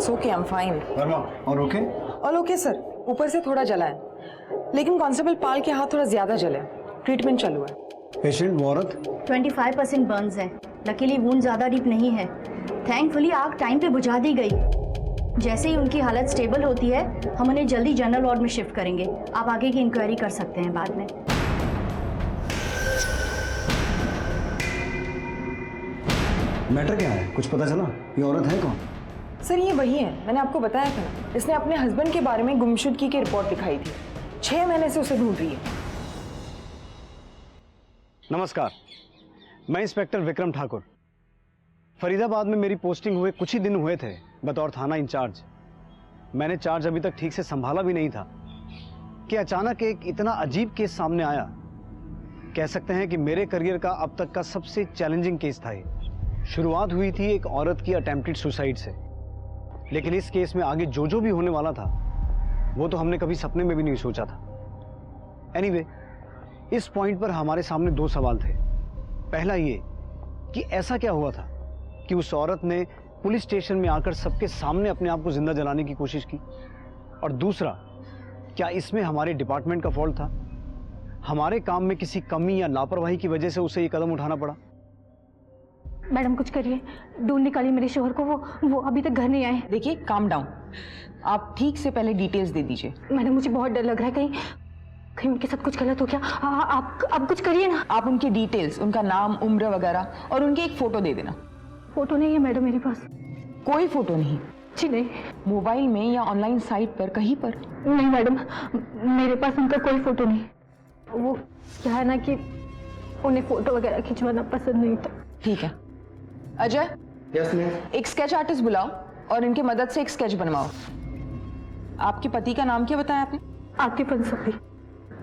It's okay, I am fine. Verma, और okay? All okay sir, ऊपर से थोड़ा जला है, लेकिन कांस्टेबल पाल के हाथ थोड़ा ज्यादा जले, ट्रीटमेंट चालू है। पेशेंट वो औरत? 25% बर्न्स है। लकीली वूंड ज़्यादा डीप नहीं है। थैंकफुली आग टाइम पे बुझा दी गई। जैसे ही उनकी हालत स्टेबल होती है हम उन्हें जल्दी जनरल वार्ड में शिफ्ट करेंगे। आप आगे की इंक्वायरी कर सकते हैं बाद में। मैटर क्या है, कुछ पता चला? ये औरत है कौन? सर ये वही है, मैंने आपको बताया था ना, इसने अपने हस्बैंड के बारे में गुमशुदगी की रिपोर्ट दिखाई थी। 6 महीने से उसे ढूंढ रही है। नमस्कार, मैं इंस्पेक्टर विक्रम ठाकुर। फरीदाबाद में मेरी पोस्टिंग हुए कुछ ही दिन हुए थे बतौर थाना इंचार्ज। मैंने चार्ज अभी तक ठीक से संभाला भी नहीं था कि अचानक एक इतना अजीब केस सामने आया। कह सकते हैं कि मेरे करियर का अब तक का सबसे चैलेंजिंग केस था ये। शुरुआत हुई थी एक औरत की अटेम्प्टेड सुसाइड से, लेकिन इस केस में आगे जो भी होने वाला था वो तो हमने कभी सपने में भी नहीं सोचा था। एनीवे, इस पॉइंट पर हमारे सामने 2 सवाल थे। पहला ये कि ऐसा क्या हुआ था कि उस औरत ने पुलिस स्टेशन में आकर सबके सामने अपने आप को जिंदा जलाने की कोशिश की, और दूसरा, क्या इसमें हमारे डिपार्टमेंट का फॉल्ट था? हमारे काम में किसी कमी या लापरवाही की वजह से उसे ये कदम उठाना पड़ा? मैडम कुछ करिए, ढूंढ निकालिए मेरे शोहर को। वो अभी तक घर नहीं आए। देखिए, काम डाउन, आप ठीक से पहले डिटेल्स दे दीजिए। मैडम मुझे बहुत डर लग रहा है, कहीं उनके साथ कुछ गलत हो गया। आप कुछ करिए ना। आप उनकी डिटेल्स, उनका नाम, उम्र वगैरह और उनकी एक फोटो दे देना। फोटो नहीं है मैडम मेरे पास। कोई फोटो नहीं? जी नहीं। मोबाइल में या ऑनलाइन साइट पर कहीं पर? नहीं मैडम, मेरे पास उनका कोई फोटो नहीं। वो क्या है ना कि उन्हें फोटो वगैरह खिंचवाना पसंद नहीं था। ठीक है अजय, यस मैम। एक स्केच आर्टिस्ट बुलाओ और इनकी मदद से एक स्केच बनवाओ। आपके पति का नाम क्या बताया आपने? आतिफ अंसारी।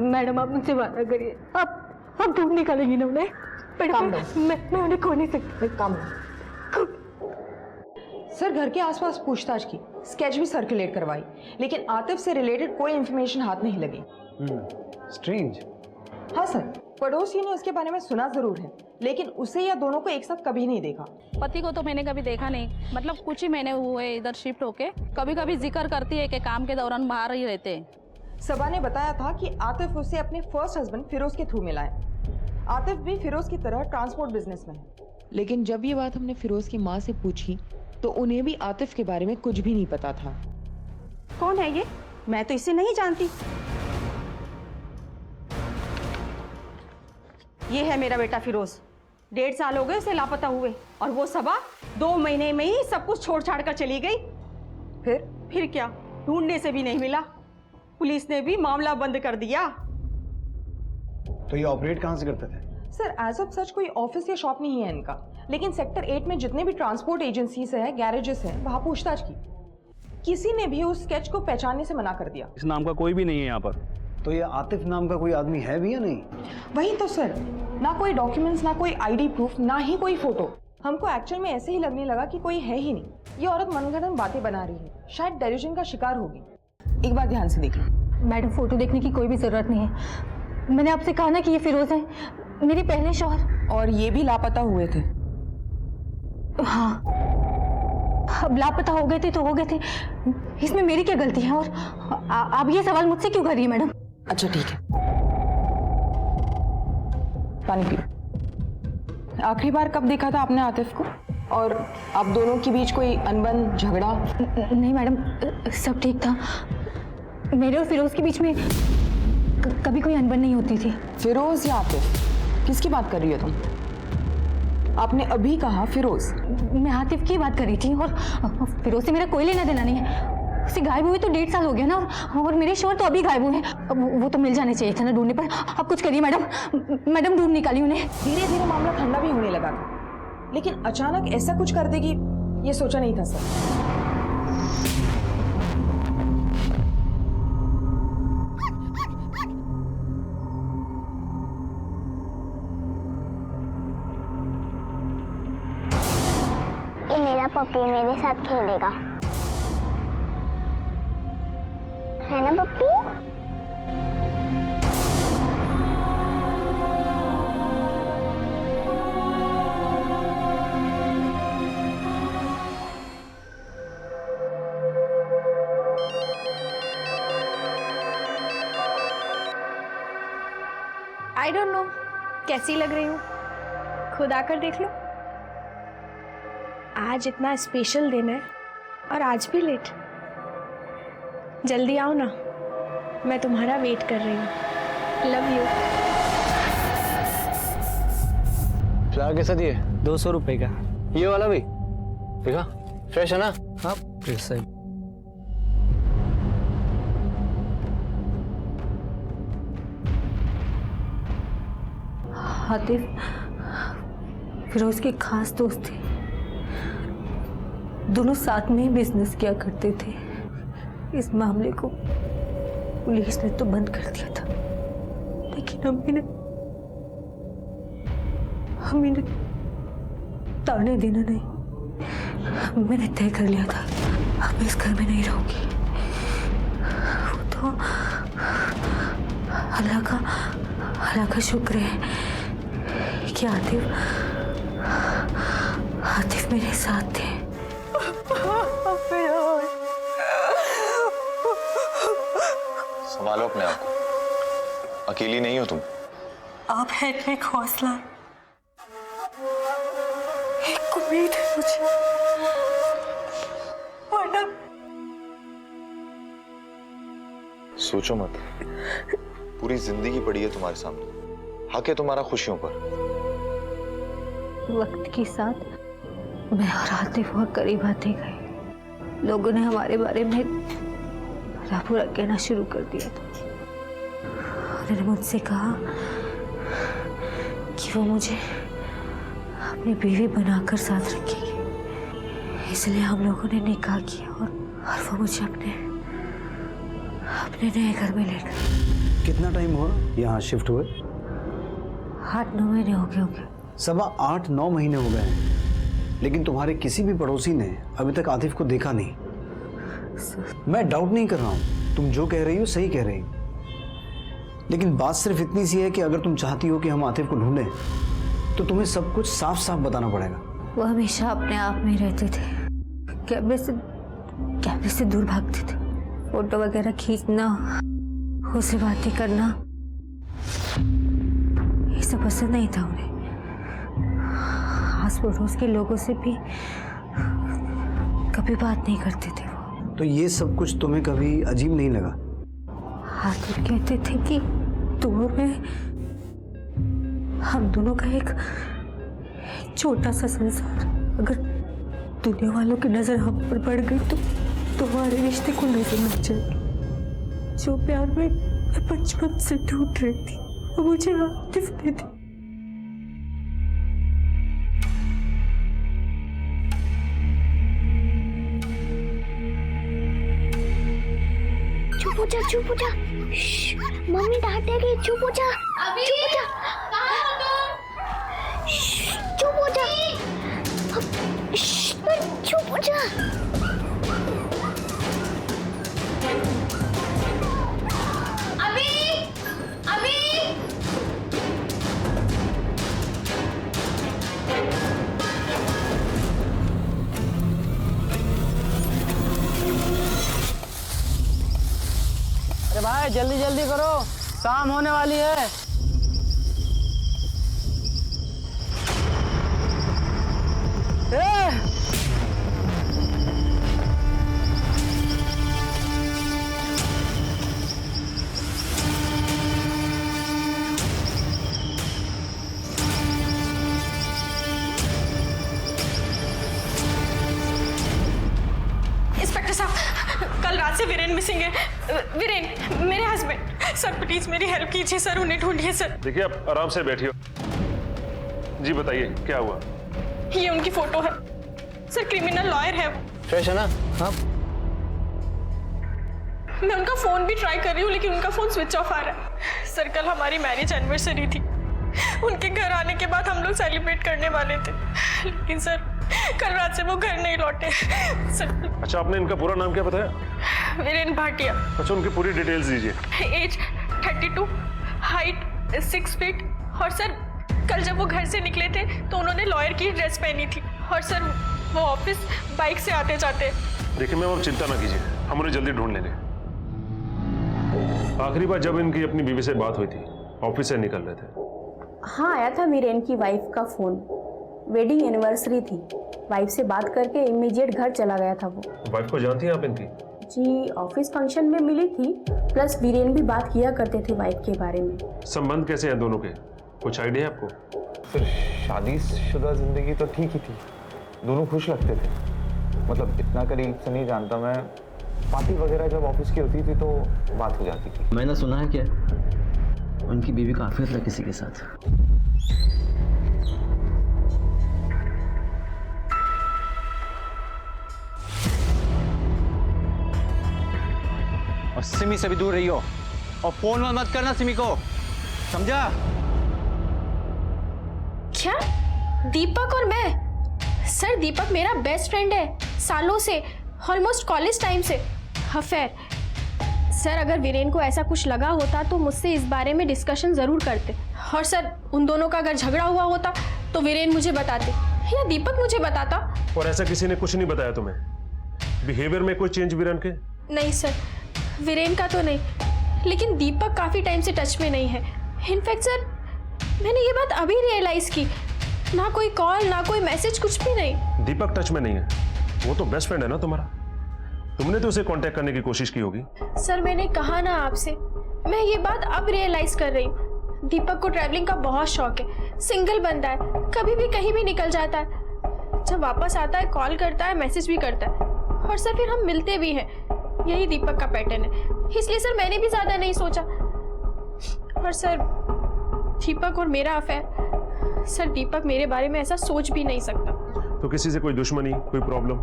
मैडम आप मुझसे वादा करिए, आप ढूंढ निकालेंगी ना उन्हें? काम मैं उन्हें खो नहीं सकती। काम सर, घर के आसपास पूछताछ की, स्केच भी सर्कुलेट करवाई, लेकिन आतिफ से रिलेटेड कोई इंफॉर्मेशन हाथ नहीं लगी। स्ट्रेंज। हाँ सर, पड़ोसी ने उसके बारे में सुना जरूर है, लेकिन उसे या दोनों को एक साथ कभी नहीं देखा। पति को तो मैंने कभी देखा नहीं, मतलब कुछ ही महीने हुए इधर शिफ्ट होके। कभी कभी जिक्र करती है कि काम के दौरान बाहर ही रहते हैं। सबा ने बताया था कि आतिफ उसे अपने फर्स्ट हस्बैंड फिरोज के थ्रू मिला है। आतिफ भी फिरोज की तरह ट्रांसपोर्ट बिजनेस में है। लेकिन जब ये बात हमने फिरोज की माँ से पूछी तो उन्हें भी आतिफ के बारे में कुछ भी नहीं पता था। कौन है ये? मैं तो इसे नहीं जानती। ये है मेरा बेटा फिरोज। 1.5 साल हो गए उसे लापता हुए, और वो सबा 2 महीने में ही सब कुछ छोड़ छाड़ कर चली गई। फिर क्या, ढूंढने से भी नहीं मिला। पुलिस ने भी मामला बंद कर दिया। तो ये ऑपरेट कहाँ से करते थे? सर, एज ऑफ सच कोई ऑफिस या शॉप नहीं है इनका, लेकिन सेक्टर 8 में जितने भी ट्रांसपोर्ट एजेंसीज हैं, गैरेजेस हैं, वहां पूछताछ की। किसी ने भी उस स्केच को पहचानने से मना कर दिया। इस नाम का कोई भी नहीं है यहाँ पर। तो ये आतिफ नाम का कोई आदमी है भी या नहीं? वही तो सर, ना कोई डॉक्यूमेंट्स, ना कोई आईडी प्रूफ, ना ही कोई फोटो। हमको एक्चुअल में ऐसे ही लगने लगा कि कोई है ही नहीं। ये औरत मनगढ़ंत बातें बना रही है, शायद डेल्यूजन का शिकार होगी। एक बार ध्यान से देख लो। मैडम फोटो देखने की कोई भी जरूरत नहीं है। मैंने आपसे कहा ना कि ये फिरोज है, मेरे पहले शौहर। और ये भी लापता हुए थे? हाँ, अब लापता हो गए थे तो हो गए थे, इसमें मेरी क्या गलती है? और आप ये सवाल मुझसे क्यों कर रही है मैडम? अच्छा ठीक है, पानी पियो। आखिरी बार कब देखा था आपने आतिफ को? और आप दोनों के बीच कोई अनबन, झगड़ा? नहीं मैडम, सब ठीक था। मेरे और फिरोज के बीच में कभी कोई अनबन नहीं होती थी। फिरोज या आतिफ, किसकी बात कर रही हो तुम? आपने अभी कहा फिरोज। मैं आतिफ की बात कर रही थी, और फिरोज से मेरा कोई लेना देना नहीं है। उसे गायब हुए तो 1.5 साल हो गया ना, और मेरे शोहर तो अभी गायब हुए हैं। अब वो तो मिल जाने चाहिए था ना ढूंढने पर। आप कुछ करिए मैडम, मैडम ढूंढ निकाली उन्हें। धीरे धीरे मामला ठंडा भी होने लगा था, लेकिन अचानक ऐसा कुछ कर देगी ये सोचा नहीं था सर। मेरा पप्पी मेरे साथ खेलेगा, है ना पप्पी? आई डोंट नो कैसी लग रही हूँ, खुद आकर देख लो। आज इतना स्पेशल दिन है और आज भी लेट। जल्दी आओ ना, मैं तुम्हारा वेट कर रही हूँ। Love you. फ्लावर कैसा दिए? 200 रुपए का। ये वाला भी देखा, फ्रेश है ना? हाँ फ्रेश है। आतिफ फिरोज के खास दोस्त थे, दोनों साथ में ही बिजनेस किया करते थे। इस मामले को पुलिस ने तो बंद कर दिया था, लेकिन अम्मी ने ताने देना नहीं। मैंने तय कर लिया था अब इस घर में नहीं रहूंगी। वो तो अल्लाह का शुक्र है कि आतिफ मेरे साथ थे। संभालो अपने आप को, अकेली नहीं हो तुम। आप हैं एक हौसला, एक उम्मीद है मुझे, वरना सोचो मत, पूरी जिंदगी पड़ी है तुम्हारे सामने, हक है तुम्हारा खुशियों पर। वक्त के साथ मैं और आतिफ और करीब आते गए। लोगों ने हमारे बारे में भला बुरा कहना शुरू कर दिया था। उन्होंने मुझसे कहा कि वो मुझे अपनी बीवी बनाकर साथ रखेगी, इसलिए हम लोगों ने निकाह किया और वो मुझे अपने नए घर में ले गए। कितना टाइम हुआ यहाँ शिफ्ट हुए? 8-9 महीने हो गए होंगे। 8-9 महीने हो गए हैं, लेकिन तुम्हारे किसी भी पड़ोसी ने अभी तक आतिफ को देखा नहीं। मैं डाउट नहीं कर रहा हूँ, तुम जो कह रही हो सही कह रही हो, लेकिन बात सिर्फ इतनी सी है कि अगर तुम चाहती हो कि हम आतिफ को ढूंढें तो तुम्हें सब कुछ साफ साफ बताना पड़ेगा। वो हमेशा अपने आप में रहते थे, कैमरे से दूर भागते थे। फोटो वगैरह खींचना, उससे बातें करना, ये सब पसंद नहीं था उन्हें। आस पड़ोस के लोगों से भी कभी बात नहीं करते थे वो। तो ये सब कुछ तुम्हें कभी अजीब नहीं लगा? आतिफ कहते थे कि तुम में हम दोनों का एक छोटा सा संसार, अगर दुनिया वालों की नजर हम पर पड़ गई तो तुम्हारे रिश्ते को नजर लग जाएगी। जो प्यार में मैं बचपन से ढूंढ रही थी वो मुझे आतिफ ने दी। चुप हो जा, चुप हो जा, मम्मी डांटेगी। चुप हो जा, चुप हो जा, चुप हो जा। अरे भाई जल्दी जल्दी करो, शाम होने वाली है। इंस्पेक्टर साहब, कल रात से वीरेन मिसिंग है। वीरेन मेरे हस्बैंड। सर प्लीज मेरी हेल्प कीजिए सर, उन्हें ढूंढिए सर। देखिए आप आराम से बैठिए। जी बताइए क्या हुआ? ये उनकी फोटो है सर, क्रिमिनल लॉयर है वो। फ्रेश है ना? हाँ। मैं उनका फोन भी ट्राई कर रही हूँ लेकिन उनका फोन स्विच ऑफ आ रहा है। सर कल हमारी मैरिज एनिवर्सरी थी, उनके घर आने के बाद हम लोग सेलिब्रेट करने वाले थे, लेकिन सर कल रात से वो घर नहीं लौटे सर। अच्छा आपने इनका पूरा नाम क्या बताया? वीरेन भाटिया। अच्छा उनकी पूरी डिटेल्स दीजिए। एज 32, हाइट 6 फीट, और सर कल जब वो घर से निकले थे तो उन्होंने लॉयर की ड्रेस पहनी थी, और सर वो ऑफिस बाइक से आते जाते। देखिए मैम आप चिंता ना कीजिए, हम उन्हें जल्दी ढूंढ लेंगे। आखिरी बार जब इनकी अपनी बीवी से बात हुई थी ऑफिस से निकल रहे थे। हाँ, आया था वीरेन की वाइफ का फ़ोन। वेडिंग एनिवर्सरी थी, वाइफ से बात करके इमीडिएट घर चला गया था वो। वाइफ को जानती हैं आप इनकी? जी, ऑफिस फंक्शन में मिली थी, प्लस वीरेन भी बात किया करते थे वाइफ के बारे में। संबंध कैसे हैं दोनों के, कुछ आइडिया है आपको? फिर शादीशुदा जिंदगी तो ठीक ही थी, दोनों खुश लगते थे। मतलब इतना करीब से नहीं जानता मैं, पार्टी वगैरह जब ऑफिस की होती थी तो बात हो जाती थी। मैंने सुना है कि उनकी बीवी का अफेयर था किसी के साथ। और सिमी से भी दूर रही हो, और फोन मत करना सिमी को, समझा? क्या? दीपक और मैं? सर, दीपक मेरा बेस्ट फ्रेंड है, सालों से, ऑलमोस्ट कॉलेज टाइम से। अफेयर? सर, अगर वीरेन को ऐसा कुछ लगा होता तो मुझसे इस बारे में डिस्कशन ज़रूर करते। और सर, उन दोनों का अगर झगड़ा हुआ होता तो वीरेन मुझे बताते या दीपक मुझे बताता। और ऐसा किसी ने कुछ नहीं बताया तुम्हें? बिहेवियर में कोई चेंज वीरेन के? नहीं सर, वीरेन का तो नहीं, लेकिन दीपक काफ़ी टाइम से टच में नहीं है। इनफैक्ट सर, मैंने ये बात अभी रियलाइज़ की, ना कोई कॉल ना कोई मैसेज, कुछ भी नहीं। दीपक टच में नहीं है? वो तो बेस्ट फ्रेंड है ना तुम्हारा, तुमने तो उसे कांटेक्ट करने की कोशिश की होगी। सर, मैंने कहा ना आपसे, मैं ये बात अब रियलाइज कर रही हूँ। दीपक को ट्रैवलिंग का बहुत शौक है, सिंगल बंदा है, कभी भी कहीं भी निकल जाता है। जब वापस आता है कॉल करता है, मैसेज भी करता है, और सर फिर हम मिलते भी हैं। यही दीपक का पैटर्न है, इसलिए सर मैंने भी ज़्यादा नहीं सोचा। और सर, दीपक और मेरा अफेयर, सर दीपक मेरे बारे में ऐसा सोच भी नहीं सकता। तो किसी से कोई दुश्मनी, कोई प्रॉब्लम?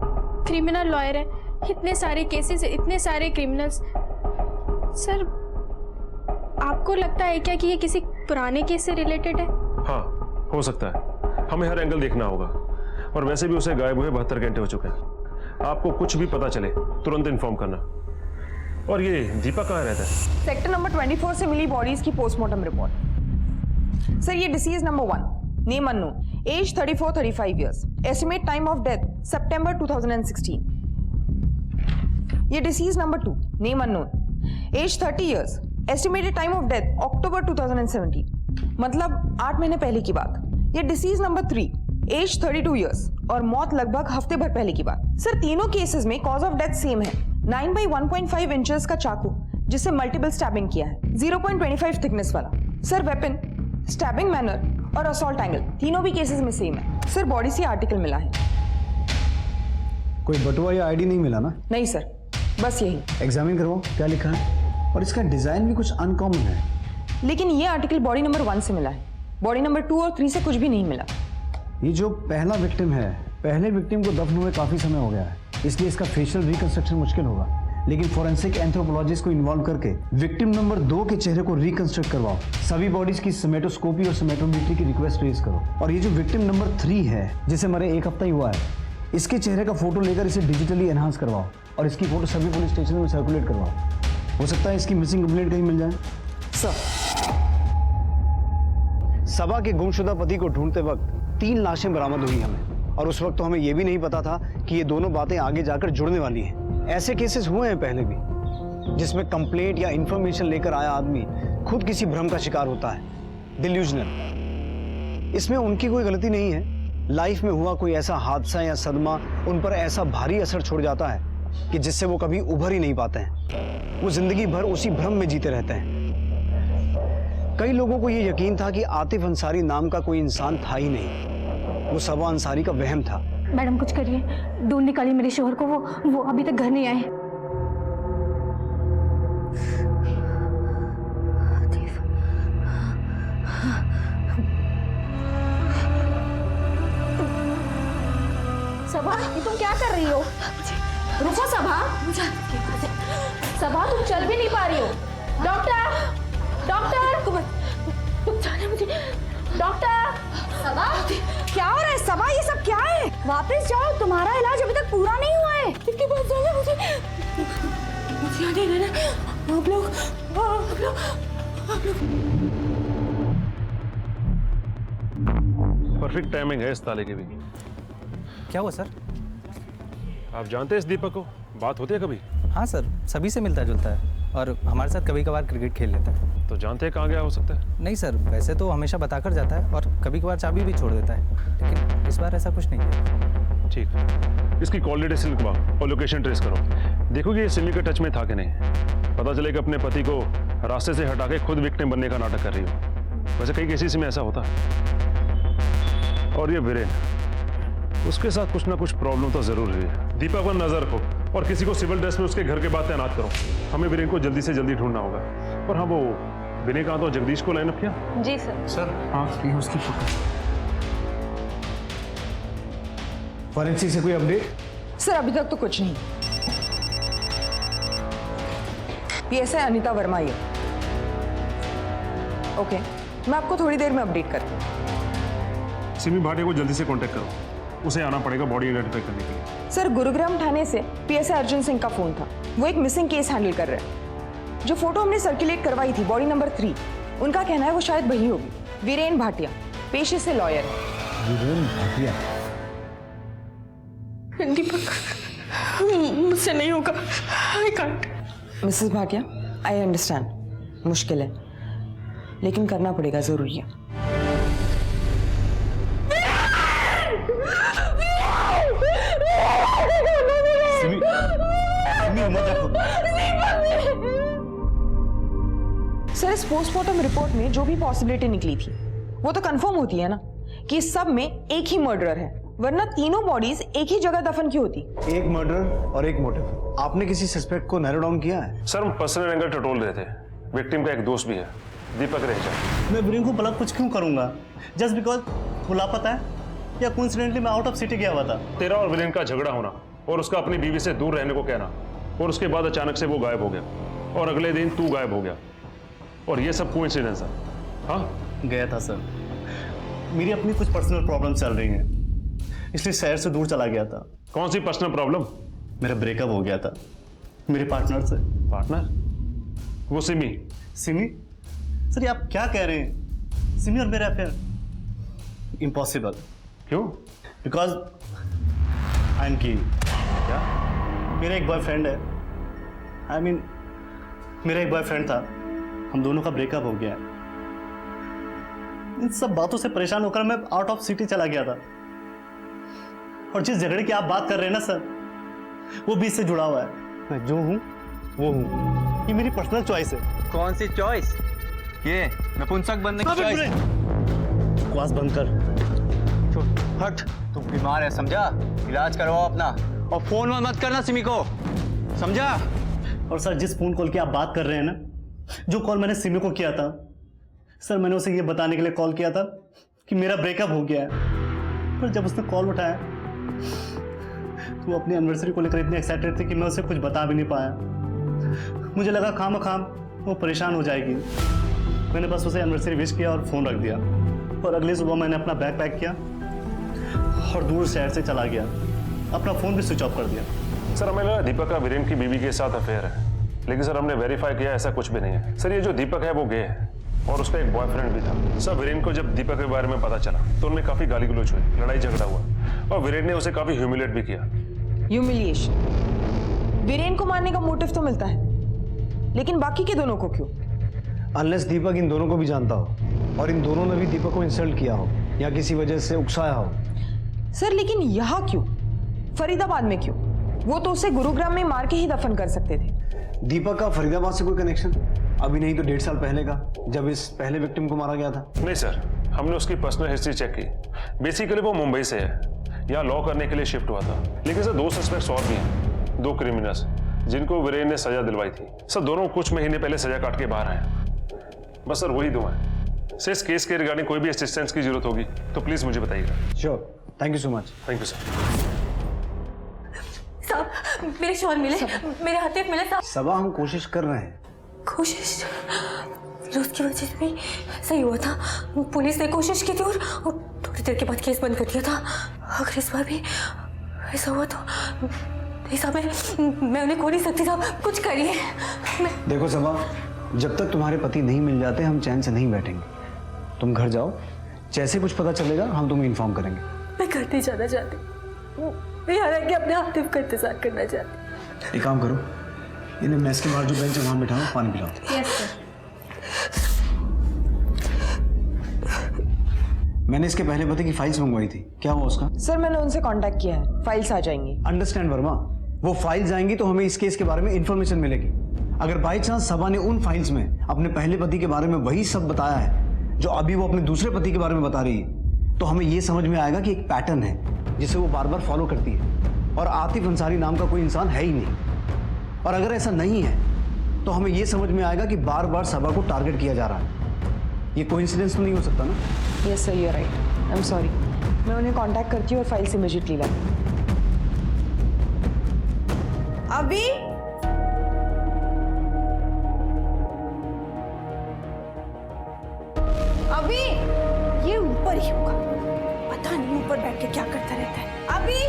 क्रिमिनल लॉयर है, इतने सारे केसेस, इतने सारे क्रिमिनल्स। सर, आपको लगता है क्या कि ये किसी पुराने केस से रिलेटेड है? हाँ, हो सकता है, हमें हर एंगल देखना होगा। और वैसे भी उसे गायब हुए 72 घंटे हो चुके हैं। आपको कुछ भी पता चले तुरंत इन्फॉर्म करना। और ये दीपक कहाँ रहता है? सेक्टर नंबर 24 से मिली बॉडीज की पोस्टमार्टम रिपोर्ट। सर, ये deceased number 1, name unknown, age 34-35 years, estimate time of death September 2016। ये deceased number 2, name unknown, age 30 years, estimated time of death October 2017, मतलब 8 महीने पहले की बात। ये डिसीज नंबर 3, एज 32 ईयर्स, और मौत लगभग हफ्ते भर पहले की बात। सर, तीनों केसेस में कॉज ऑफ डेथ सेम है, 9 by 1.5 इंचेस का चाकू जिससे मल्टीपल स्टैबिंग किया है, 0.25 थिकनेस वाला। सर, वेपन, स्टैबिंग मैनर और असॉल्ट एंगल तीनों भी केसेस में सेम है। सर, बॉडी से आर्टिकल मिला है। कोई बटुआ या आईडी नहीं मिला ना? नहीं सर, बस यही। एग्जामिन करवाओ क्या लिखा है, और इसका डिजाइन भी कुछ अनकॉमन है। लेकिन ये आर्टिकल बॉडी नंबर 1 से मिला है, बॉडी नंबर 2 और 3 से कुछ भी नहीं मिला। ये जो पहला विक्टिम है, पहले विक्टिम को दफन हुए काफी समय हो गया है, इसलिए इसका फेशियल रिकंस्ट्रक्शन मुश्किल होगा। लेकिन फोरेंसिक एंथ्रोपोलॉजिस्ट को इन्वॉल्व करके विक्टिम नंबर 2 के चेहरे को रिकंस्ट्रक्ट करवाओ। सभी बॉडीज की स्मेटोस्कोपी और स्मेटोमेट्री की रिक्वेस्ट रेज करो। और ये जो विक्टिम नंबर 3 है, जिसे मरे 1 हफ्ता ही हुआ है, इसके चेहरे का फोटो लेकर इसे डिजिटली एनहांस करवाओ और इसकी फोटो सभी पुलिस स्टेशन में सर्कुलेट करवाओ। हो सकता है इसकी मिसिंग कंप्लेंट कहीं मिल जाए। सर, सबा के गुमशुदा पति को ढूंढते वक्त 3 लाशें बरामद हुई हमें, और उस वक्त तो हमें यह भी नहीं पता था कि ये दोनों बातें आगे जाकर जुड़ने वाली हैं। ऐसे केसेस हुए हैं पहले भी, जिसमें कंप्लेंट या इंफॉर्मेशन लेकर आया आदमी खुद किसी भ्रम का शिकार होता है, डिल्यूजनल। इसमें उनकी कोई गलती नहीं है। लाइफ में हुआ कोई ऐसा हादसा या सदमा उन पर ऐसा भारी असर छोड़ जाता है कि जिससे वो कभी उभर ही नहीं पाते हैं। वो जिंदगी भर उसी भ्रम में जीते रहते हैं। कई लोगों को ये यकीन था कि आतिफ अंसारी नाम का कोई इंसान था ही नहीं, वो सबा अंसारी का वहम था। मैडम कुछ करिए, ढूंढ निकालिए मेरे शोहर को, वो अभी तक घर नहीं आए। सबा, ये तुम क्या कर रही हो? रुको सबा, सबा तुम चल भी नहीं पा रही हो। डॉक्टर, डॉक्टर, तुम जाने मुझे, डॉक्टर। सबा, क्या हो रहा है सबा? ये सब क्या है? वापस जाओ, तुम्हारा इलाज अभी तक पूरा नहीं हुआ है। इसके पास जाना मुझे यहाँ नहीं रहना। आप लोग परफेक्ट टाइमिंग है इस ताले की भी। क्या हुआ सर? आप जानते हैं इस दीपक को? बात होती है कभी? हाँ सर, सभी से मिलता जुलता है और हमारे साथ कभी कभार क्रिकेट खेल लेता है। तो जानते हैं कहाँ गया हो सकता है? नहीं सर, वैसे तो हमेशा बताकर जाता है और कभी कभार चाबी भी छोड़ देता है, लेकिन इस बार ऐसा कुछ नहीं है। ठीक, इसकी कॉल डिटेल्स लिखवाओ और लोकेशन ट्रेस करो। देखोगे ये सिमी के टच में था कि नहीं। पता चलेगा अपने पति को रास्ते से हटा के खुद विक्टिम बनने का नाटक कर रही हो। वैसे कई केसेस में ऐसा होता है। और ये वीरेन, उसके साथ कुछ ना कुछ प्रॉब्लम तो जरूर है। दीपक पर नजर रखो और किसी को सिविल ड्रेस में उसके घर के बाद तैनात करो। हमें वीरेन को जल्दी से जल्दी ढूंढना होगा। और हाँ, वो विनय कहा तो जगदीश को लाइन अप किया? जी सर। सर हाँ, ये उसकी फोटो। फॉरेंसिक से कोई अपडेट? सर अभी तक तो कुछ नहीं। पीएसआई अनीता वर्मा ये। ओके, मैं आपको थोड़ी देर में अपडेट करती हूँ। सिमी भाटिया को जल्दी से कांटेक्ट करो, उसे आना पड़ेगा बॉडी आइडेंटिफाई करने के लिए। सर गुरुग्राम थाने से पीएसआई अर्जुन सिंह का फोन था। वो एक मिसिंग केस हैंडल कर रहे हैं। जो फोटो हमने सर्कुलेट करवाई थी बॉडी नंबर 3, उनका कहना है वो शायद वही होगी। वीरेन भाटिया, पेशे से लॉयर है। वीरेन भाटिया? दीपक, मुझसे नहीं होगा। I can't. Mrs Bhatia, I understand, मुश्किल है, लेकिन करना पड़ेगा, जरूरी है। सर इस पोस्टमार्टम रिपोर्ट में जो भी पॉसिबिलिटी निकली थी वो तो कंफर्म होती है ना कि इस सब में एक ही मर्डरर है, वरना तीनों बॉडीज एक ही जगह दफन क्यों होती? एक मर्डर और एक मोटिव। आपने किसी सस्पेक्ट को नैरो डाउन किया है? सर हम पर्सनल एंगल टटोल रहे थे। विक्टिम का एक दोस्त भी है, दीपक रहेजा। मैं वीरेन को भला कुछ क्यों करूंगा? जस्ट बिकॉज वो लापता है या कोइंसिडेंटली मैं आउट ऑफ सिटी गया हुआ था? तेरा और वीरेन का झगड़ा होना और उसका अपनी बीवी से दूर रहने को कहना, और उसके बाद अचानक से वो गायब हो गया और अगले दिन तू गायब हो गया, और ये सब कोइंसिडेंस है? हाँ गया था सर, मेरी अपनी कुछ पर्सनल प्रॉब्लम चल रही हैं, इसलिए शहर से दूर चला गया था। कौन सी पर्सनल प्रॉब्लम? मेरा ब्रेकअप हो गया था मेरे पार्टनर से। पार्टनर? वो सिमी? सिमी? सर ये आप क्या कह रहे हैं? सिमी और मेरा अफेयर? इम्पॉसिबल। क्यों? बिकॉज आई एम की। क्या? मेरा एक बॉयफ्रेंड है। आई मीन मेरा एक बॉयफ्रेंड था, हम दोनों का ब्रेकअप हो गया। इन सब बातों से परेशान होकर मैं आउट ऑफ सिटी चला गया था। और जिस झगड़े की आप बात कर रहे हैं ना सर, वो भी इससे जुड़ा हुआ है। मैं जो हूं वो हूं, ये मेरी पर्सनल चॉइस है। कौन सी चॉइस? ये नपुंसक बनने की चॉइस? बकवास बंद कर। हट, तुम बीमार है समझा? इलाज करवाओ अपना, और फोन मत करना सिमी को, समझा? और सर जिस फोन कॉल की आप बात कर रहे हैं ना, जो कॉल मैंने सिमी को किया था सर, मैंने उसे ये बताने के लिए कॉल किया था कि मेरा ब्रेकअप हो गया है। पर जब उसने कॉल उठाया तो वो अपनी एनिवर्सरी को लेकर इतनी एक्साइटेड थी कि मैं उसे कुछ बता भी नहीं पाया। मुझे लगा खाम वो परेशान हो जाएगी। मैंने बस उसे एनिवर्सरी विश किया और फ़ोन रख दिया, और अगले सुबह मैंने अपना बैग पैक किया और दूर शहर से चला गया। अपना फ़ोन भी स्विच ऑफ कर दिया। सर हमें लगा दीपक का वीरेन की बीवी के साथ अफेयर है, लेकिन सर हमने वेरीफाई किया ऐसा कुछ भी नहीं है। सर ये जो दीपक है वो गे है और उसका एक बॉयफ्रेंड भी था। सर वीरेन को जब दीपक के बारे में पता चला तो उनमें काफी गाली गलौज हुई, लड़ाई झगड़ा हुआ, और वीरेन ने उसे काफी ह्यूमिलेट भी किया। ह्यूमिलिएशन? वीरेन को मारने का मोटिव तो मिलता है, लेकिन बाकी के दोनों को क्यों? अनलेस दीपक इन दोनों को भी जानता हो और इन दोनों ने भी दीपक को इंसल्ट किया हो या किसी वजह से उकसाया हो। सर लेकिन यहाँ क्यों? फरीदाबाद में क्यों? वो तो उसे गुरुग्राम में मार के ही दफन कर सकते थे। दीपक का फरीदाबाद से कोई कनेक्शन? अभी नहीं तो 1.5 साल पहले का, जब इस पहले विक्टिम को मारा गया था। नहीं सर, हमने उसकी पर्सनल हिस्ट्री चेक की। बेसिकली वो मुंबई से है, यहाँ लॉ करने के लिए शिफ्ट हुआ था। लेकिन सर 2 सस्पेक्ट्स और भी हैं, 2 क्रिमिनल्स जिनको वीरेन ने सजा दिलवाई थी। सर दोनों कुछ महीने पहले सजा काट के बाहर आए। बस सर वही 2 हैं। सर इस केस के रिगार्डिंग कोई भी असिस्टेंस की जरूरत होगी तो प्लीज मुझे बताइएगा। Sure, thank you so much. Thank you sir. साहब मेरे शॉल मिले, मेरे हथेलियाँ मिले साहब। सबा हम कोशिश कर रहे हैं। कोशिश? फिरोज की वजह से भी सही हुआ था। पुलिस ने कोशिश की थी और थोड़ी देर के बाद केस बंद कर दिया था। अगर इस बार भी ऐसा हुआ तो नहीं साहब, मैं उन्हें खो नहीं सकती साहब, कुछ करिए। देखो सबा, जब तक तुम्हारे पति नहीं मिल जाते हम चैन से नहीं बैठेंगे। तुम घर जाओ, जैसे कुछ पता चलेगा हम तुम्हें इन्फॉर्म करेंगे। मैं घर नहीं जाना चाहती, मैं यहाँ रह के अपने आतिफ का इंतजार करना चाहती। एक काम करो, इन्हें मेस के बाहर जो बेंच है वहां बिठाओ, पानी पिलाओ। Yes sir. मैंने इसके पहले पति की फाइल्स मंगवाई थी, क्या हुआ उसका? सर मैंने उनसे कांटेक्ट किया है, फाइल्स आ जाएंगी। अंडरस्टैंड वर्मा, वो फाइल्स आएंगी तो हमें इस केस के बारे में इंफॉर्मेशन मिलेगी। अगर बाई चांस सबा ने उन फाइल्स में अपने पहले पति के बारे में वही सब बताया है जो अभी वो अपने दूसरे पति के बारे में बता रही है, तो हमें ये समझ में आएगा कि एक पैटर्न है जिसे वो बार बार फॉलो करती है और आतिफ अंसारी नाम का कोई इंसान है ही नहीं। और अगर ऐसा नहीं है तो हमें ये समझ में आएगा कि बार बार सबा को टारगेट किया जा रहा है। ये कोइंसिडेंस तो नहीं हो सकता ना? Yes sir, you are right, I am sorry. मैं उन्हें कांटेक्ट करती हूँ और फाइल्स इमीडिएटली लाती हूँ। अभी अभी ये ऊपर ही होगा, पता नहीं ऊपर बैठ के क्या करता रहता है। अभी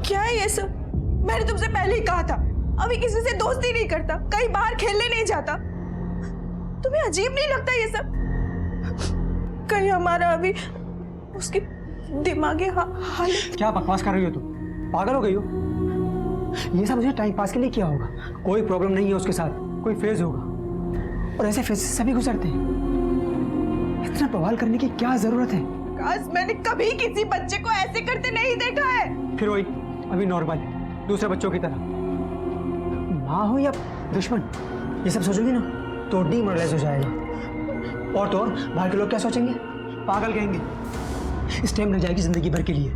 क्या है ये सब? मैंने तुमसे पहले ही कहा था, अभी किसी से दोस्ती नहीं करता, कहीं बाहर खेलने नहीं जाता। तुम्हें अजीब नहीं लगता ये सब? कहीं हमारा अभी उसकी दिमागी हालत। क्या बकवास कर रही हो तुम? पागल हो गई हो? ये सब मुझे टाइम पास के लिए किया होगा, कोई प्रॉब्लम नहीं है उसके साथ, कोई फेज होगा और ऐसे फेज से सभी गुजरते हैं। इतना बवाल करने की क्या जरूरत है? मैंने कभी किसी बच्चे को ऐसे करते नहीं देखा है। फिर वही अभी नॉर्मल, दूसरे बच्चों की तरह। माँ हो या दुश्मन, ये सब सोचोगी ना तो डीमोरलाइज हो जाएगा। और तो और बाहर के लोग क्या सोचेंगे? पागल कहेंगे। इस टाइम रह जाएगी जिंदगी भर के लिए।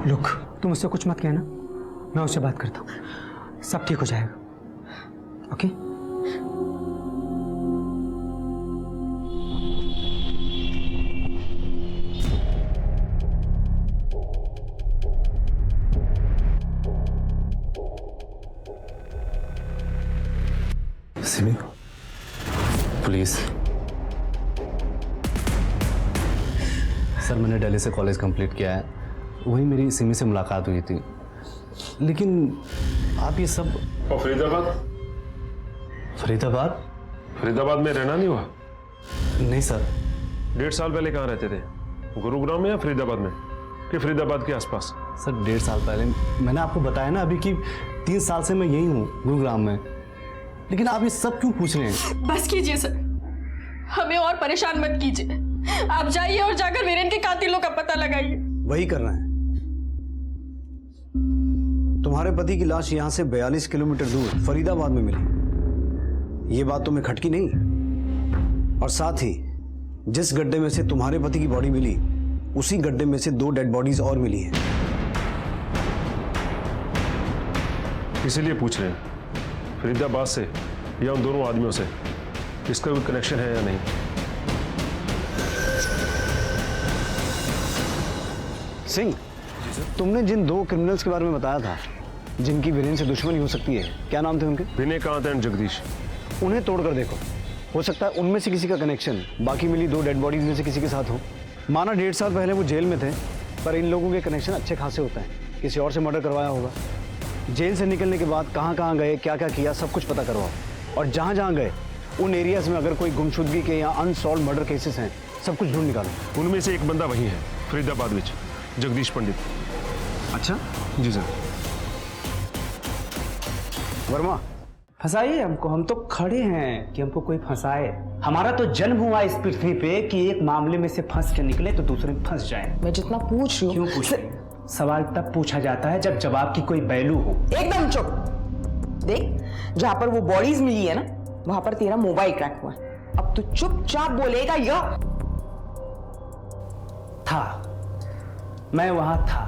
लुक, तुम उससे कुछ मत कहना, मैं उससे बात करता हूँ, सब ठीक हो जाएगा। ओके? सिमी, प्लीज। सर मैंने दिल्ली से कॉलेज कंप्लीट किया है, वही मेरी सिमी से मुलाकात हुई थी, लेकिन आप ये सब। और फरीदाबाद? फरीदाबाद? फरीदाबाद में रहना नहीं हुआ? नहीं सर। 1.5 साल पहले कहाँ रहते थे? गुरुग्राम में या फरीदाबाद में, कि फरीदाबाद के आसपास? सर 1.5 साल पहले मैंने आपको बताया ना अभी कि 3 साल से मैं यही हूँ गुरुग्राम में, लेकिन आप ये सब क्यों पूछ रहे हैं? बस कीजिए सर, हमें और परेशान मत कीजिए। आप जाइए और जाकर वीरेन के कातिलों का पता लगाइए। वही करना है। तुम्हारे पति की लाश यहां से 42 किलोमीटर दूर फरीदाबाद में मिली, ये बात तुम्हें खटकी नहीं? और साथ ही जिस गड्ढे में से तुम्हारे पति की बॉडी मिली, उसी गड्ढे में से 2 डेड बॉडीज और मिली हैं। इसीलिए पूछ रहे हैं फरीदाबाद से या उन दोनों आदमियों से इसका कोई कनेक्शन है या नहीं। सिंह, तुमने जिन 2 क्रिमिनल्स के बारे में बताया था जिनकी वीरेन से दुश्मनी हो सकती है, क्या नाम थे उनके? विनय कांत एंड जगदीश। उन्हें तोड़कर देखो, हो सकता है उनमें से किसी का कनेक्शन बाकी मिली 2 डेड बॉडीज में से किसी के साथ हो। माना 1.5 साल पहले वो जेल में थे, पर इन लोगों के कनेक्शन अच्छे खासे होते हैं, किसी और से मर्डर करवाया होगा। जेल से निकलने के बाद कहाँ कहाँ गए, क्या क्या किया, सब कुछ पता करवाओ। और जहाँ जहाँ गए उन एरियाज में अगर कोई गुमशुदगी के या अनसॉल्व मर्डर केसेस हैं, सब कुछ ढूंढ निकालो। उनमें से एक बंदा वही है फरीदाबाद में, जगदीश पंडित। अच्छा जी सर। वर्मा, फंसाइए हमको, हम तो खड़े हैं कि हमको कोई फंसाए। हमारा तो जन्म हुआ इस पृथ्वी पे कि एक मामले में से फंस के निकले तो दूसरे में फंस जाए। मैं जितना पूछ रही हूँ। क्यों पूछ रही? सवाल तब पूछा जाता है जब जवाब की कोई वैल्यू हो। एकदम चुप। देख, जहां पर वो बॉडीज मिली है ना, वहां पर तेरा मोबाइल क्रैक हुआ है। अब तू चुपचाप बोलेगा या? था, मैं वहां था,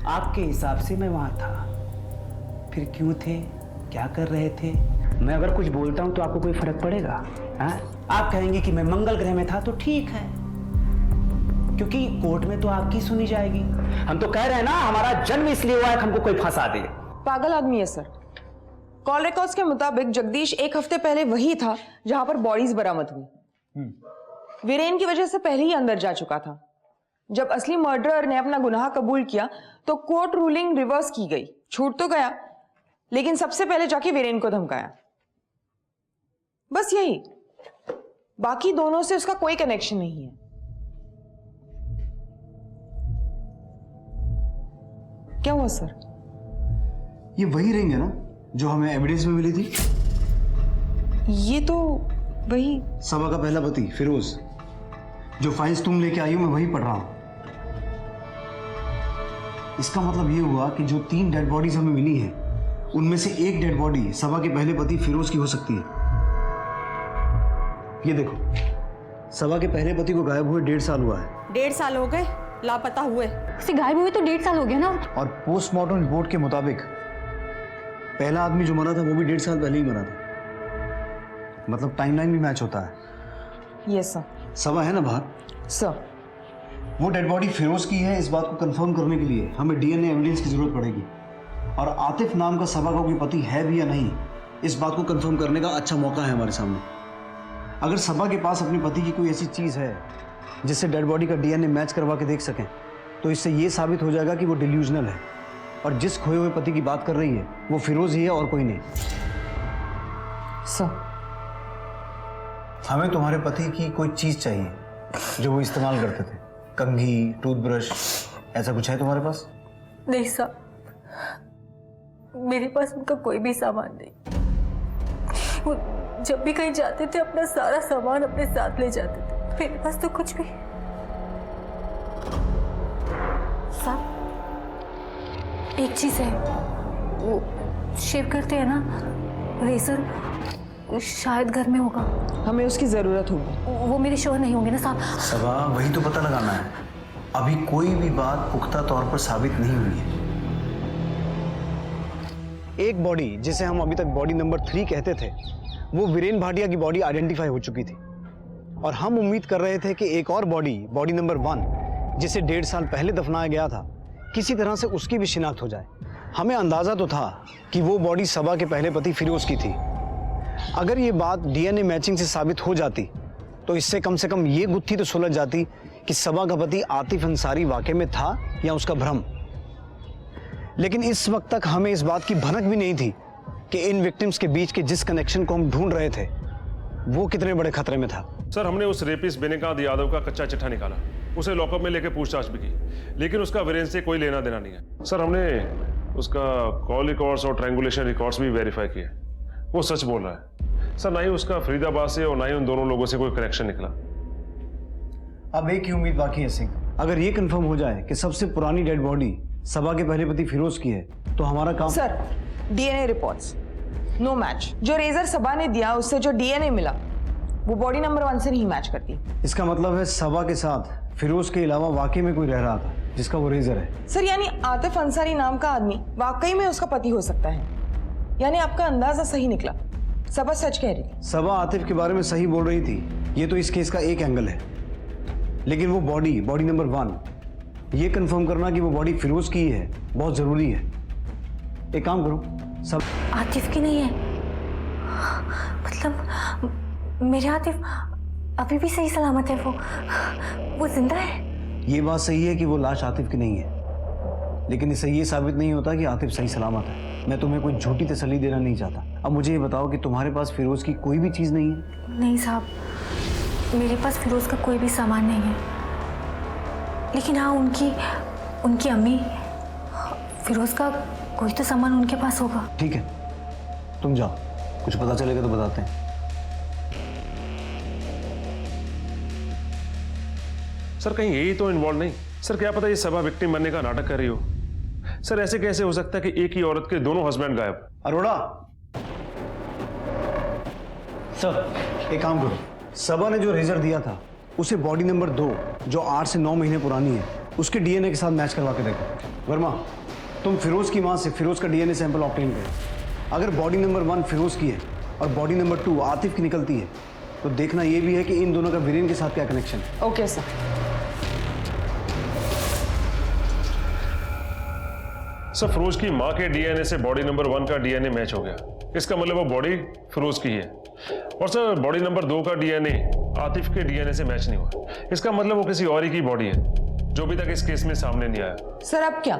आपके हिसाब से मैं वहां था, फिर क्यों थे, क्या कर रहे थे? मैं अगर कुछ बोलता हूं तो आपको कोई फर्क पड़ेगा? हाँ? आप कहेंगे कि मैं मंगल ग्रह में था तो ठीक है, क्योंकि कोर्ट में तो आपकी सुनी जाएगी। हम तो कह रहे हैं ना, हमारा जन्म इसलिए हुआ है कि हमको कोई फंसा दे। पागल आदमी है सर। कॉल रिकॉर्ड्स के मुताबिक जगदीश 1 हफ्ते पहले वही था जहां पर बॉडीज बरामद हुई। वीरेन की वजह से पहले ही अंदर जा चुका था। जब असली मर्डरर ने अपना गुनाह कबूल किया तो कोर्ट रूलिंग रिवर्स की गई। छूट तो गया, लेकिन सबसे पहले जाके वीरेन को धमकाया। बस यही, बाकी दोनों से उसका कोई कनेक्शन नहीं है। क्या हुआ सर? ये वही रिंग है ना जो हमें एविडेंस में मिली थी? ये तो वही सबा का पहला पति फिरोज। जो फाइल्स तुम लेके आई हो मैं वही पढ़ रहा हूं। इसका मतलब ये हुआ कि जो 3 डेड बॉडीज हमें मिली हैं, उनमें से एक डेड बॉडी सबा के पहले पति फिरोज की हो सकती है। ये देखो, सबा के पहले पति को गायब हुए 1.5 साल हुआ है। 1.5 साल हो गए लापता हुए। उसे गायब हुए तो 1.5 साल हो गया ना। और पोस्टमार्टम रिपोर्ट के मुताबिक पहला आदमी जो मरा था वो भी 1.5 साल पहले ही मरा था। मतलब टाइमलाइन भी मैच होता है। Yes sir. सबा है ना बाहर? सर, वो डेड बॉडी फिरोज की है, इस बात को कंफर्म करने के लिए हमें डीएनए एविडेंस की जरूरत पड़ेगी। और आतिफ नाम का सबा का कोई पति है भी या नहीं, इस बात को कंफर्म करने का अच्छा मौका है हमारे सामने। अगर सबा के पास अपने पति की कोई ऐसी चीज है जिससे डेड बॉडी का डीएनए मैच करवा के देख सकें, तो इससे ये साबित हो जाएगा कि वो डिल्यूजनल है और जिस खोए हुए पति की बात कर रही है वो फिरोज ही है और कोई नहीं। सर, हमें तुम्हारे पति की कोई चीज चाहिए जो वो इस्तेमाल करते थे। कंघी, टूथब्रश, ऐसा कुछ है तुम्हारे पास? नहीं साहब, मेरे पास उनका कोई भी सामान नहीं। वो जब भी कहीं जाते थे अपना सारा सामान अपने साथ ले जाते थे। मेरे पास तो कुछ भी। साहब, एक चीज है, वो शेव करते हैं ना, रेजर शायद घर में होगा। हमें उसकी जरूरत होगी। वो मेरे श्योर नहीं होंगे ना साहब? सबा, वही तो पता लगाना है। अभी कोई भी बात पुख्ता तौर पर साबित नहीं हुई है। एक बॉडी जिसे हम अभी तक बॉडी नंबर 3 कहते थे, वो वीरेन भाटिया की बॉडी आइडेंटिफाई हो चुकी थी और हम उम्मीद कर रहे थे कि एक और बॉडी नंबर 1, जिसे 1.5 साल पहले दफनाया गया था, किसी तरह से उसकी भी शिनाख्त हो जाए। हमें अंदाजा तो था कि वो बॉडी सबा के पहले पति फिरोज की थी। अगर ये बात डीएनए मैचिंग से साबित हो जाती तो इससे कम से कम ये गुत्थी तो सुलझ जाती कि सबा का पति आतिफ अंसारी वाकई में था या उसका भ्रम। लेकिन इस वक्त तक हमें इस बात की भनक भी नहीं थी कि इन विक्टिम्स के बीच के जिस कनेक्शन को हम ढूंढ रहे थे वो कितने बड़े खतरे में था। सर, हमने उस रेपिस्ट बेनेकांत यादव का कच्चा चिट्ठा निकाला, उसे लॉकअप में लेकर पूछताछ भी की, लेकिन उसका वीरेन से कोई लेना देना नहीं है। सर, हमने उसका कॉल रिकॉर्ड्स और ट्रायंगुलेशन रिकॉर्ड्स भी वेरीफाई किए, वो सच बोल रहा है। सर, ना ही उसका फरीदाबाद से और ना ही उन दोनों लोगों से कोई कनेक्शन निकला। अब एक ही उम्मीद बाकी है सिंह, अगर ये कंफर्म हो जाए कि सबसे पुरानी डेड बॉडी सबा के पहले पति फिरोज की है तो हमारा काम। Sir, DNA reports no match. जो रेजर सबा ने दिया उससे जो डीएनए मिला वो बॉडी नंबर 1 से नहीं मैच करती। इसका मतलब है सबा के साथ फिरोज के अलावा वाकई में कोई रह रहा था जिसका वो रेजर है। सर, यानी आतिफ अंसारी नाम का आदमी वाकई में उसका पति हो सकता है। यानी आपका अंदाजा सही निकला, सबा सच कह रही थी। सबा आतिफ के बारे में सही बोल रही थी, ये तो इस केस का एक एंगल है। लेकिन वो बॉडी नंबर 1, ये कंफर्म करना कि वो बॉडी फिरोज की है बहुत जरूरी है। एक काम करो, सब आतिफ की नहीं है, मतलब मेरे आतिफ अभी भी सही सलामत है। वो जिंदा है। ये बात सही है कि वो लाश आतिफ की नहीं है, लेकिन इससे ये साबित नहीं होता कि आतिफ सही सलामत है। मैं तुम्हें कोई झूठी तसल्ली देना नहीं चाहता। अब मुझे ये बताओ कि तुम्हारे पास फिरोज की कोई भी चीज नहीं है? नहीं साहब, मेरे पास फिरोज का कोई भी सामान नहीं है, लेकिन हाँ उनकी अम्मी, फिरोज का कोई तो सामान उनके पास होगा। ठीक है, तुम जाओ, कुछ पता चलेगा तो बताते हैं। सर, कहीं यही तो इन्वॉल्व नहीं? सर, क्या पता ये सबा विक्टिम बनने का नाटक कर रही हो। सर, ऐसे कैसे हो सकता है कि एक ही औरत के दोनों हस्बैंड गायब? अरोड़ा, सर एक काम करो, सबा ने जो रेजर दिया था उसे बॉडी नंबर 2 जो 8 से 9 महीने पुरानी है उसके डीएनए के साथ मैच करवा के देखो। वर्मा, तुम फिरोज की मां से फिरोज का डीएनए सैंपल ऑब्टेन करो। अगर बॉडी नंबर 1 फिरोज की है और बॉडी नंबर 2 आतिफ की निकलती है तो देखना यह भी है कि इन दोनों का वीरेन के साथ क्या कनेक्शन है। Okay sir. सर फिरोज की मां के डीएनए से बॉडी नंबर 1 का डीएनए मैच हो गया। इसका मतलब वो बॉडी फिरोज की ही है। और सर बॉडी नंबर 2 का डीएनए आतिफ के डीएनए से मैच नहीं हुआ। इसका मतलब वो किसी और ही की बॉडी है जो अभी तक इस केस में सामने नहीं आया। सर अब क्या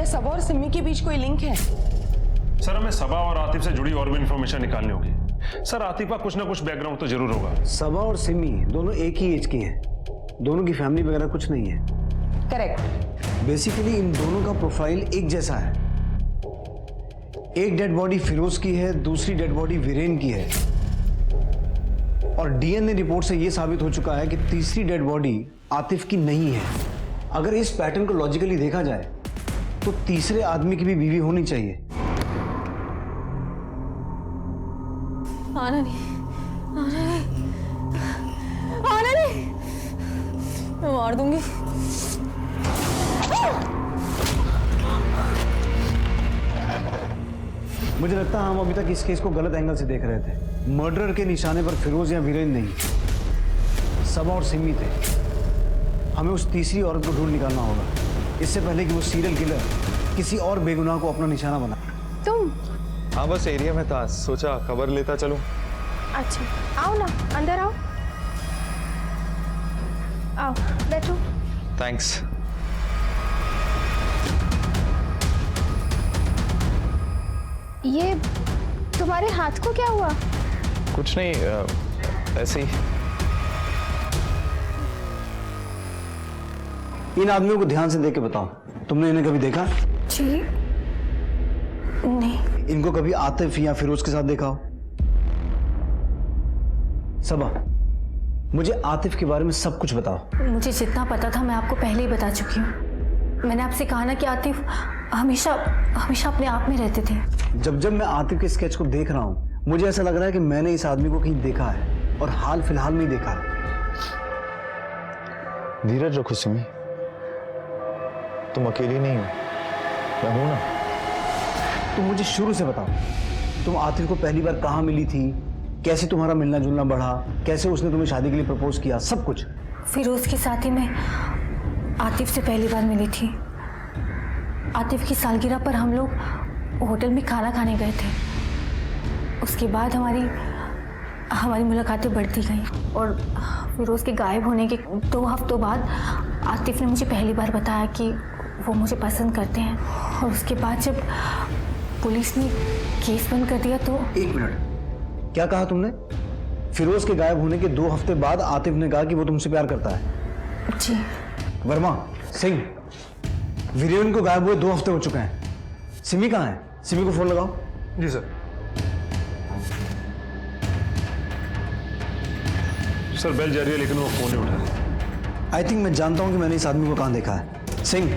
सबा और सिमी के बीच कोई लिंक है? सर हमें सबा और आतिफ से जुड़ी और भी इंफॉर्मेशन निकालनी होगी। सर आतिफ का कुछ ना कुछ बैकग्राउंड तो जरूर होगा। सबा और सिमी दोनों एक ही एज की हैं। दोनों की फैमिली वगैरह कुछ नहीं है। करेक्ट। बेसिकली इन दोनों का प्रोफाइल एक जैसा है। एक डेड बॉडी फिरोज की है, दूसरी डेड बॉडी वीरेन की है। और डीएनए रिपोर्ट से यह साबित हो चुका है कि तीसरी डेड बॉडी आतिफ की नहीं है। अगर इस पैटर्न को लॉजिकली देखा जाए तो तीसरे आदमी की भी बीवी होनी चाहिए। आना नहीं, आना नहीं, आना नहीं, मैं मार दूंगी। मुझे लगता है हम अभी तक इस केस को गलत एंगल से देख रहे थे। मर्डर के निशाने पर फिरोज या वीरेन नहीं, सबा और सिमी थे। हमें उस तीसरी औरत को ढूंढ निकालना होगा इससे पहले कि वो सीरियल किलर किसी और बेगुनाह को अपना निशाना बना। तुम? हाँ बस एरिया में था, सोचा खबर लेता चलूं। अच्छा आओ ना, अंदर आओ, आओ बैठो। थैंक्स। ये तुम्हारे हाथ को क्या हुआ? कुछ नहीं, ऐसे ही। इन आदमियों को ध्यान से देख के बताओ, तुमने इन्हें कभी देखा? जी नहीं। इनको कभी आतिफ या फिरोज के साथ देखा हो? सबा, मुझे आतिफ के बारे में सब कुछ बताओ। मुझे जितना पता था मैं आपको पहले ही बता चुकी हूँ। मैंने आपसे कहा ना कि आतिफ हमेशा हमेशा अपने आप में रहते थे। जब मैं आतिफ के स्केच को देख रहा हूँ मुझे ऐसा लग रहा है कि मैंने इस आदमी को कहीं देखा है और हाल फिलहाल में देखा है। धीरज रखो सिमी, तुम अकेली नहीं हो, मैं हूं ना। तुम मुझे शुरू से बताओ, तुम आतिफ को पहली बार कहाँ मिली थी, कैसे तुम्हारा मिलना जुलना बढ़ा, कैसे उसने तुम्हें शादी के लिए प्रपोज किया, सब कुछ। फिरोज के साथ ही मैं आतिफ से पहली बार मिली थी। आतिफ की सालगिरह पर हम लोग होटल में खाना खाने गए थे। उसके बाद हमारी मुलाकातें बढ़ती गई और फिरोज के गायब होने के 2 हफ्तों बाद आतिफ ने मुझे पहली बार बताया कि वो मुझे पसंद करते हैं। और उसके बाद जब पुलिस ने केस बंद कर दिया तो। 1 मिनट, क्या कहा तुमने? फिरोज के गायब होने के 2 हफ्ते बाद आतिफ ने कहा कि वो तुमसे प्यार करता है? जी। वर्मा सिंह, वीरेन को गायब हुए 2 हफ्ते हो चुके हैं। सिमी कहाँ है? सिमी को फोन लगाओ। जी सर। सर बेल जा रही है लेकिन वो फोन नहीं उठा रही। आई थिंक मैं जानता हूं कि मैंने इस आदमी को कहां देखा है। सिंह,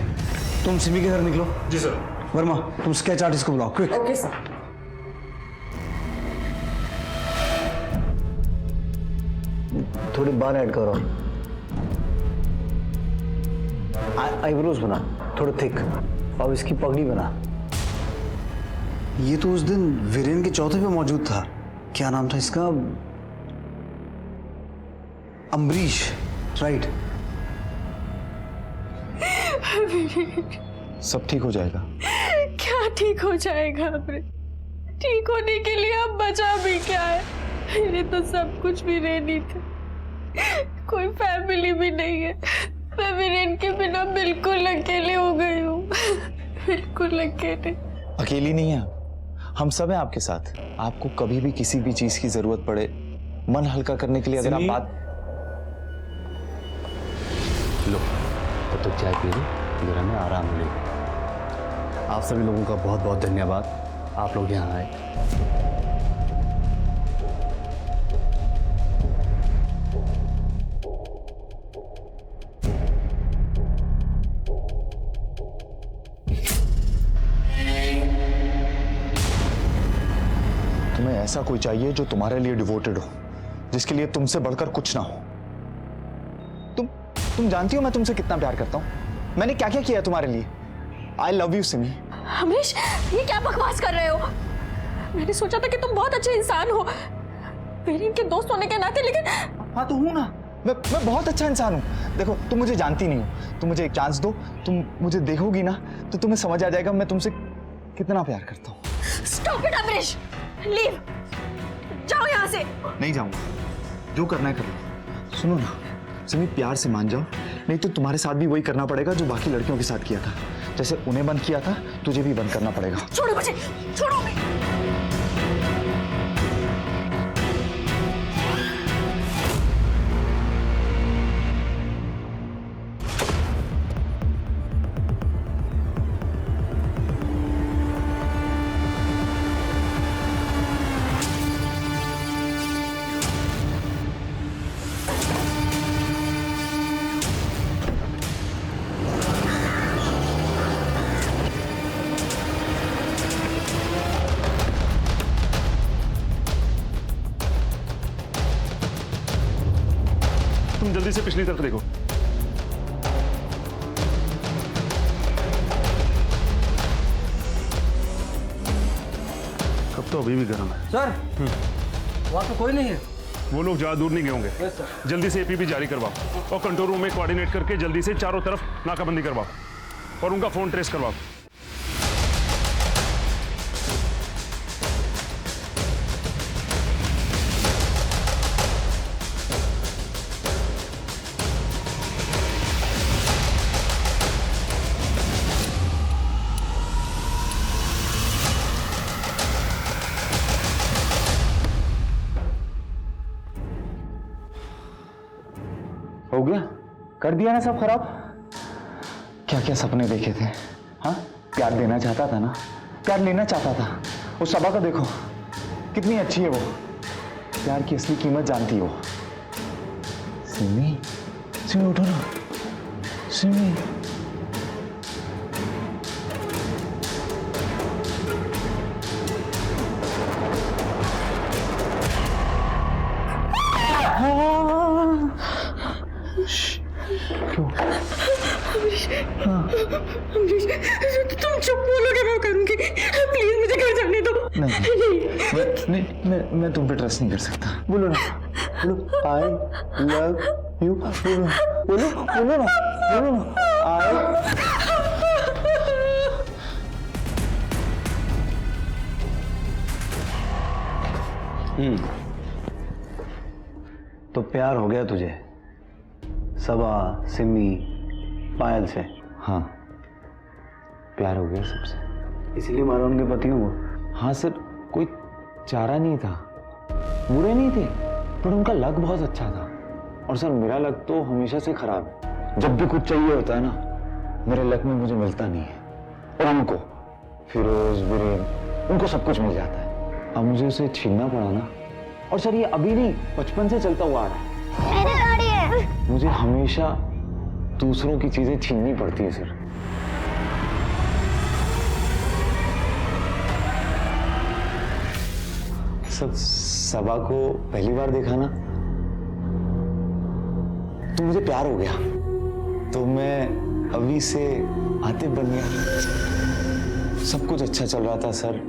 तुम सिमी के घर निकलो। जी सर। वर्मा, तुम स्केच आर्टिस्ट को बुलाओ, क्विक। Okay sir. थोड़ी बाल ऐड करो, आईब्रोज बना थोड़े थिक, और इसकी पगड़ी बना। ये तो उस दिन वीरेन के चौथे पे मौजूद था। क्या नाम था इसका? अम्बरीश, राइट? सब ठीक हो जाएगा। क्या ठीक हो जाएगा? अपने ठीक होने के लिए अब बचा भी क्या है? मेरे तो सब कुछ भी रेनी थे, कोई फैमिली भी नहीं है। मैं वीरेन के बिना बिल्कुल अकेले हो गई हूँ, बिल्कुल अकेले। अकेली नहीं है, हम सब हैं आपके साथ। आपको कभी भी किसी भी चीज की जरूरत पड़े, मन हल्का करने के लिए अगर आप बात। लो तो चाय पी लो, फिर हमें आराम मिलेगा। आप सभी लोगों का बहुत बहुत धन्यवाद, आप लोग यहाँ आए। तुम्हें ऐसा कोई चाहिए जो तुम्हारे लिए डिवोटेड हो, जिसके लिए तुमसे बढ़कर कुछ ना हो। तुम जानती हो मैं तुमसे कितना प्यार करता हूं। मैंने क्या क्या किया तुम्हारे लिए। I love you Simi. हमेश, ये क्या बकवास कर रहे हो? मैंने सोचा था कि तुम बहुत अच्छे इंसान हो, वीरेन के दोस्त होने के नाते, लेकिन हाँ तो हूँ ना, मैं बहुत अच्छा इंसान हूँ। देखो तुम मुझे जानती नहीं हो, तुम मुझे एक चांस दो, तुम मुझे देखोगी ना तो तुम्हें समझ आ जाएगा मैं तुमसे कितना प्यार करता हूँ। स्टॉप इट अमरीश, लीव, जाओ यहाँ से। नहीं जाऊंगा, जो करना है कर लो। सुनो ना सिमी, प्यार से मान जाओ, नहीं तो तुम्हारे साथ भी वही करना पड़ेगा जो बाकी लड़कियों के साथ किया था। जैसे उन्हें बंद किया था, तुझे भी बंद करना पड़ेगा। छोड़ो मुझे, छोड़ो। तुम जल्दी से पिछली तरफ देखो। कब तो अभी भी गर्म है। सर वहाँ तो कोई नहीं है। वो लोग ज्यादा दूर नहीं गए होंगे। जल्दी से एपीपी जारी करवाओ और कंट्रोल रूम में कोऑर्डिनेट करके जल्दी से चारों तरफ नाकाबंदी करवाओ और उनका फोन ट्रेस करवाओ। हो गया, कर दिया ना सब खराब। क्या क्या सपने देखे थे, हाँ? प्यार देना चाहता था ना, प्यार लेना चाहता था। उस सबा का देखो कितनी अच्छी है वो, प्यार की असली कीमत जानती है वो। सिमी, सिमी उठो ना, सिमी। तुम चुप बोलोगे मैं करूंगी, प्लीज मुझे घर जाने दो। नहीं, मैं तुम पे ट्रस्ट नहीं कर सकता। बोलो ना, बोलो आई लव यू, बोलो ना आई। तो प्यार हो गया तुझे सबा, सिमी, पायल से? हाँ, प्यार हो गया सबसे, इसीलिए मारा उनके पति को? हाँ सर, कोई चारा नहीं था, बुरे नहीं थे, पर उनका लक बहुत अच्छा था। और सर मेरा लक तो हमेशा से खराब है। जब भी कुछ चाहिए होता है ना, मेरे लक में मुझे मिलता नहीं है। और उनको, फिरोज, वीरेन, उनको सब कुछ मिल जाता है। अब मुझे उसे छीनना पड़ा ना। और सर ये अभी नहीं, बचपन से चलता हुआ आ रहा है। मुझे हमेशा दूसरों की चीजें छीननी पड़ती है सर। सब सबा को पहली बार देखा ना तो मुझे प्यार हो गया, तो मैं अभी से आतिफ बन गया। सब कुछ अच्छा चल रहा था सर,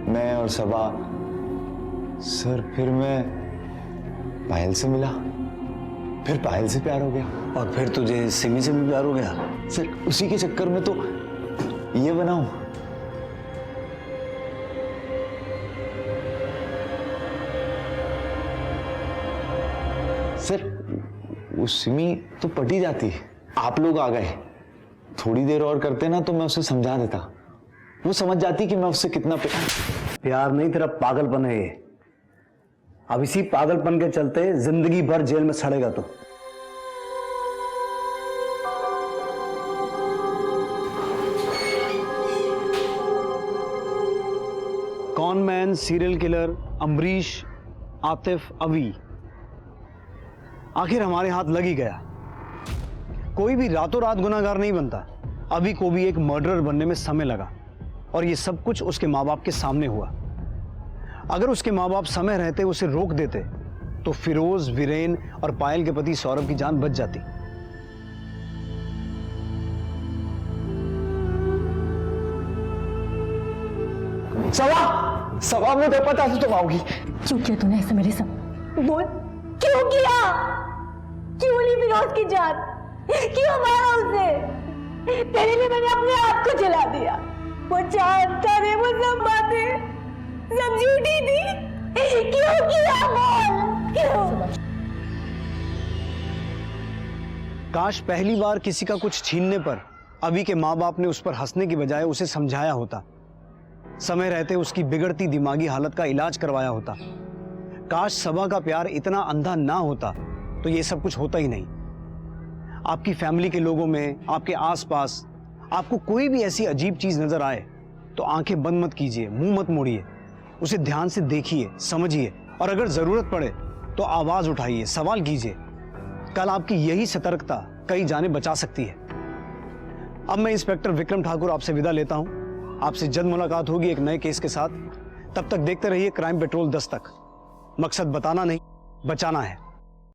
मैं और सबा। सर फिर मैं पायल से मिला, फिर पायल से प्यार हो गया, और फिर तुझे सिमी से भी प्यार हो गया? सर उसी के चक्कर में तो ये बनाऊं। सर वो सिमी तो पटी जाती, आप लोग आ गए, थोड़ी देर और करते ना तो मैं उसे समझा देता, वो समझ जाती कि मैं उससे कितना प्यार नहीं, तेरा पागलपन है ये। अब इसी पागलपन के चलते जिंदगी भर जेल में सड़ेगा तो। Cone man, serial killer, Amrish, Atif, अवी, आखिर हमारे हाथ लग ही गया। कोई भी रातों रात गुनाहगार नहीं बनता। अभी को भी एक मर्डरर बनने में समय लगा, और ये सब कुछ उसके माँ बाप के सामने हुआ। अगर उसके माँ बाप समय रहते उसे रोक देते तो फिरोज, वीरेन और पायल के पति सौरभ की जान बच जाती। सवा मुझे पता था तुम आओगी। क्यों किया तूने ऐसा मेरे साथ? बोल, क्यों किया? क्यों ली फिरोज की जान? क्यों मारा उसे? तेरे लिए मैंने अपने आप को जला दिया। वो जानता रे, वो सब बातें सब झूठी थी। क्यों किया? बोल, क्यों? काश पहली बार किसी का कुछ छीनने पर अभी के माँ बाप ने उस पर हंसने की बजाय उसे समझाया होता, समय रहते उसकी बिगड़ती दिमागी हालत का इलाज करवाया होता। काश सबा का प्यार इतना अंधा ना होता तो ये सब कुछ होता ही नहीं। आपकी फैमिली के लोगों में, आपके आसपास आपको कोई भी ऐसी अजीब चीज नजर आए तो आंखें बंद मत कीजिए, मुंह मत मोड़िए, उसे ध्यान से देखिए, समझिए और अगर जरूरत पड़े तो आवाज उठाइए, सवाल कीजिए। कल आपकी यही सतर्कता कई जाने बचा सकती है। अब मैं इंस्पेक्टर विक्रम ठाकुर आपसे विदा लेता हूं। आपसे जल्द मुलाकात होगी एक नए केस के साथ। तब तक देखते रहिए क्राइम पेट्रोल 10 तक। मकसद बताना नहीं, बचाना है।